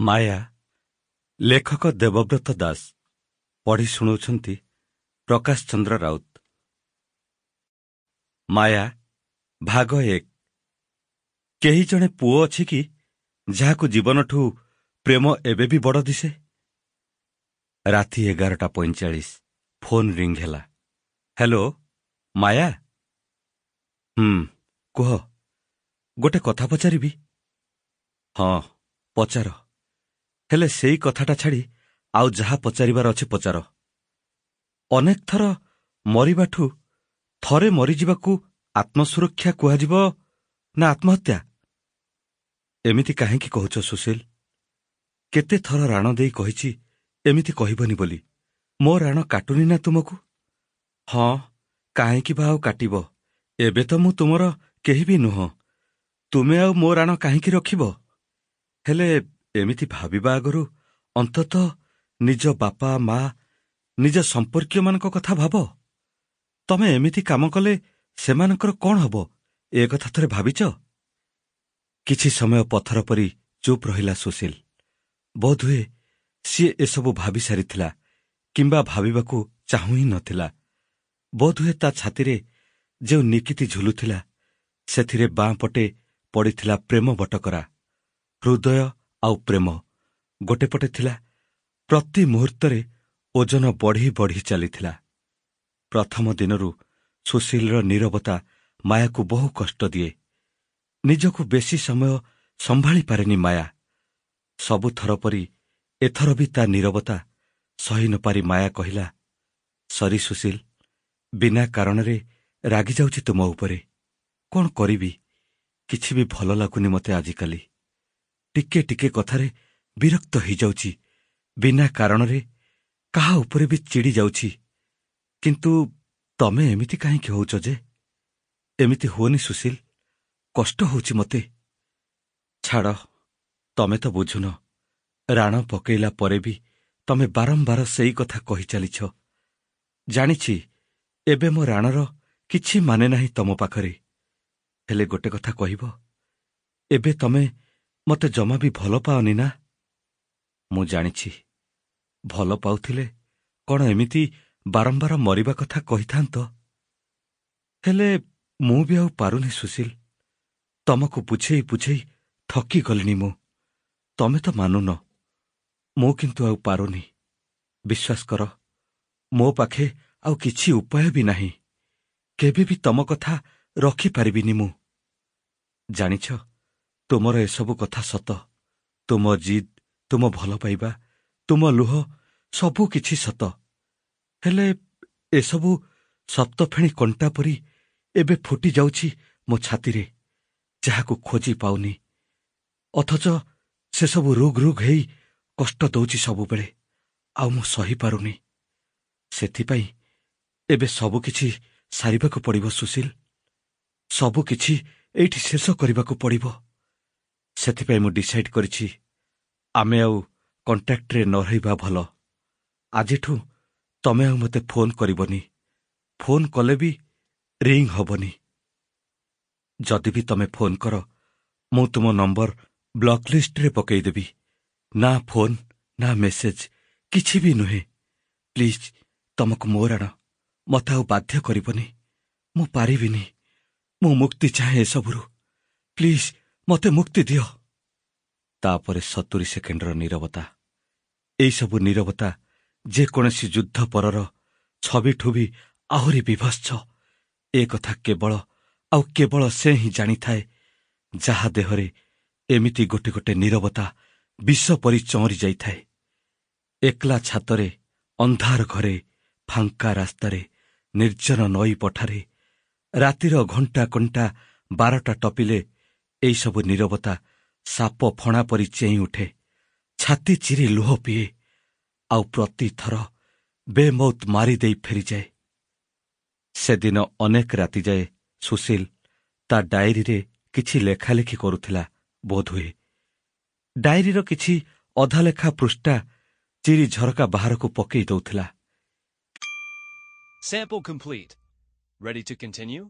ମାୟା ଲେଖକ ଦେବବ୍ରତ ଦାସ ପଢ଼ି ଶୁଣାଉଛନ୍ତି ପ୍ରକାଶ ଚନ୍ଦ୍ର ରାଉତ। ମାୟା ଭାଗ 1। କେହି ଜଣେ ପୁଅ ଅଛି କି ଯାହାକୁ ଜୀବନଠୁ ପ୍ରେମ ଏବେ ବି ବଡ଼ ଦିଶେ? ରାତି 11:45 ଫୋନ୍ ରିଙ୍ଗ ହେଲା। ହ୍ୟାଲୋ ମାୟା। କୁହ। ଗୋଟେ କଥା ପଚାରିବି? ହଁ ପଚାର। ହେଲେ ସେଇ କଥାଟା ଛାଡ଼ି ଆଉ ଯାହା ପଚାରିବାର ଅଛି ପଚାର। ଅନେକ ଥର ମରିବାଠୁ ଥରେ ମରିଯିବାକୁ ଆତ୍ମସୁରକ୍ଷା କୁହାଯିବ ନା ଆତ୍ମହତ୍ୟା? ଏମିତି କାହିଁକି କହୁଛ ସୁଶୀଲ? କେତେ ଥର ରାଣ ଦେଇ କହିଛି ଏମିତି କହିବନି ବୋଲି। ମୋ ରାଣ କାଟୁନି ନା ତୁମକୁ? ହଁ, କାହିଁକି ବା ଆଉ କାଟିବ? ଏବେ ତ ମୁଁ ତୁମର କେହି ବି ନୁହଁ। ତୁମେ ଆଉ ମୋ ରାଣ କାହିଁକି ରଖିବ? ହେଲେ ଏମିତି ଭାବିବା ଆଗରୁ ଅନ୍ତତଃ ନିଜ ବାପା ମା ନିଜ ସମ୍ପର୍କୀୟମାନଙ୍କ କଥା ଭାବ। ତମେ ଏମିତି କାମ କଲେ ସେମାନଙ୍କର କ'ଣ ହବ ଏ କଥା ଥରେ ଭାବିଛ? କିଛି ସମୟ ପଥର ପରି ଚୁପ୍ ରହିଲା ସୁଶୀଲ। ବୋଧହୁଏ ସିଏ ଏସବୁ ଭାବି ସାରିଥିଲା କିମ୍ବା ଭାବିବାକୁ ଚାହୁଁ ହିଁ ନଥିଲା। ବୋଧହୁଏ ତା ଛାତିରେ ଯେଉଁ ନିକିତି ଝୁଲୁଥିଲା ସେଥିରେ ବାଁ ପଟେ ପଡ଼ିଥିଲା ପ୍ରେମ ବଟକରା। ହୃଦୟ ଆଉ ପ୍ରେମ ଗୋଟେ ପଟେ ଥିଲା। ପ୍ରତି ମୁହୂର୍ତ୍ତରେ ଓଜନ ବଢ଼ି ବଢ଼ି ଚାଲିଥିଲା। ପ୍ରଥମ ଦିନରୁ ସୁଶୀଲର ନୀରବତା ମାୟାକୁ ବହୁ କଷ୍ଟ ଦିଏ। ନିଜକୁ ବେଶୀ ସମୟ ସମ୍ଭାଳି ପାରେନି ମାୟା। ସବୁଥର ପରି ଏଥର ବି ତା ନୀରବତା ସହି ନପାରି ମାୟା କହିଲା, ସରି ସୁଶୀଲ, ବିନା କାରଣରେ ରାଗିଯାଉଛି ତୁମ ଉପରେ। କ'ଣ କରିବି, କିଛି ବି ଭଲ ଲାଗୁନି ମୋତେ ଆଜିକାଲି। ଟିକେ ଟିକେ କଥାରେ ବିରକ୍ତ ହେଇଯାଉଛି। ବିନା କାରଣରେ କାହା ଉପରେ ବି ଚିଡ଼ି ଯାଉଛି। କିନ୍ତୁ ତମେ ଏମିତି କାହିଁକି ହଉଛ ଯେ? ଏମିତି ହୁଅନି ସୁଶୀଲ, କଷ୍ଟ ହଉଛି ମୋତେ। ଛାଡ଼, ତମେ ତ ବୁଝୁନ। ରାଣ ପକେଇଲା ପରେ ବି ତମେ ବାରମ୍ବାର ସେଇ କଥା କହି ଚାଲିଛ। ଜାଣିଛି ଏବେ ମୋ ରାଣର କିଛି ମାନେ ନାହିଁ ତମ ପାଖରେ। ହେଲେ ଗୋଟେ କଥା କହିବ, ଏବେ ତମେ ମୋତେ ଜମା ବି ଭଲ ପାଅନି ନା? ମୁଁ ଜାଣିଛି। ଭଲ ପାଉଥିଲେ କ'ଣ ଏମିତି ବାରମ୍ବାର ମରିବା କଥା କହିଥାନ୍ତ? ହେଲେ ମୁଁ ବି ଆଉ ପାରୁନି ସୁଶୀଲ। ତମକୁ ବୁଝେଇ ବୁଝେଇ ଥକି ଗଲିଣି ମୁଁ। ତମେ ତ ମାନୁନ। ମୁଁ କିନ୍ତୁ ଆଉ ପାରୁନି। ବିଶ୍ୱାସ କର, ମୋ ପାଖେ ଆଉ କିଛି ଉପାୟ ବି ନାହିଁ। କେବେ ବି ତମ କଥା ରଖିପାରିବିନି ମୁଁ। ଜାଣିଛ, ତୁମର ଏସବୁ କଥା ସତ। ତୁମ ଜିଦ୍, ତୁମ ଭଲ ପାଇବା, ତୁମ ଲୁହ ସବୁ କିଛି ସତ। ହେଲେ ଏସବୁ ସପ୍ତଫେଣି କଣ୍ଟା ପରି ଏବେ ଫୁଟି ଯାଉଛି ମୋ ଛାତିରେ, ଯାହାକୁ ଖୋଜି ପାଉନି। ଅଥଚ ସେସବୁ ରୁଗ୍ ରୁଗ୍ ହେଇ କଷ୍ଟ ଦଉଛି ସବୁବେଳେ। ଆଉ ମୁଁ ସହିପାରୁନି। ସେଥିପାଇଁ ଏବେ ସବୁକିଛି ସାରିବାକୁ ପଡ଼ିବ ସୁଶୀଲ। ସବୁକିଛି ଏଇଠି ଶେଷ କରିବାକୁ ପଡ଼ିବ। ସେଥିପାଇଁ ମୁଁ ଡିସାଇଡ୍ କରିଛି, ଆମେ ଆଉ କଣ୍ଟାକ୍ଟରେ ନ ରହିବା ଭଲ। ଆଜିଠୁ ତମେ ଆଉ ମୋତେ ଫୋନ୍ କରିବନି। ଫୋନ୍ କଲେ ବି ରିଙ୍ଗ ହବନି। ଯଦି ବି ତମେ ଫୋନ୍ କର, ମୁଁ ତୁମ ନମ୍ବର ବ୍ଲକ୍ ଲିଷ୍ଟରେ ପକେଇଦେବି। ନା ଫୋନ୍ ନା ମେସେଜ କିଛି ବି ନୁହେଁ। ପ୍ଲିଜ୍, ତମକୁ ମୋ ରାଣ ମୋତେ ଆଉ ବାଧ୍ୟ କରିବନି। ମୁଁ ପାରିବିନି। ମୁଁ ମୁକ୍ତି ଚାହେଁ ଏସବୁରୁ। ପ୍ଲିଜ୍ ମୋତେ ମୁକ୍ତି ଦିଅ। ତାପରେ 70 ସେକେଣ୍ଡର ନୀରବତା। ଏଇସବୁ ନୀରବତା ଯେକୌଣସି ଯୁଦ୍ଧ ପରର ଛବିଠୁ ବି ଆହୁରି ବିଭତ୍ସ। ଏ କଥା କେବଳ ଆଉ କେବଳ ସେ ହିଁ ଜାଣିଥାଏ, ଯାହା ଦେହରେ ଏମିତି ଗୋଟେ ଗୋଟେ ନୀରବତା ବିଷ ପରି ଚଅଁରି ଯାଇଥାଏ। ଏକଲା ଛାତରେ, ଅନ୍ଧାର ଘରେ, ଫାଙ୍କା ରାସ୍ତାରେ, ନିର୍ଜନ ନଈ ପଠାରେ, ରାତିର ଘଣ୍ଟା କଣ୍ଟା 12ଟା ଟପିଲେ ଏଇସବୁ ନୀରବତା ସାପ ଫଣା ପରି ଚେଇଁ ଉଠେ, ଛାତି ଚିରି ଲୁହ ପିଏ, ଆଉ ପ୍ରତିଥର ବେମୌତ ମାରିଦେଇ ଫେରିଯାଏ। ସେଦିନ ଅନେକ ରାତି ଯାଏ ସୁଶୀଲ ତା ଡାଏରୀରେ କିଛି ଲେଖାଲେଖି କରୁଥିଲା ବୋଧହୁଏ। ଡାଏରୀର କିଛି ଅଧାଲେଖା ପୃଷ୍ଠା ଚିରି ଝରକା ବାହାରକୁ ପକେଇ ଦଉଥିଲା। Sample complete. Ready to continue?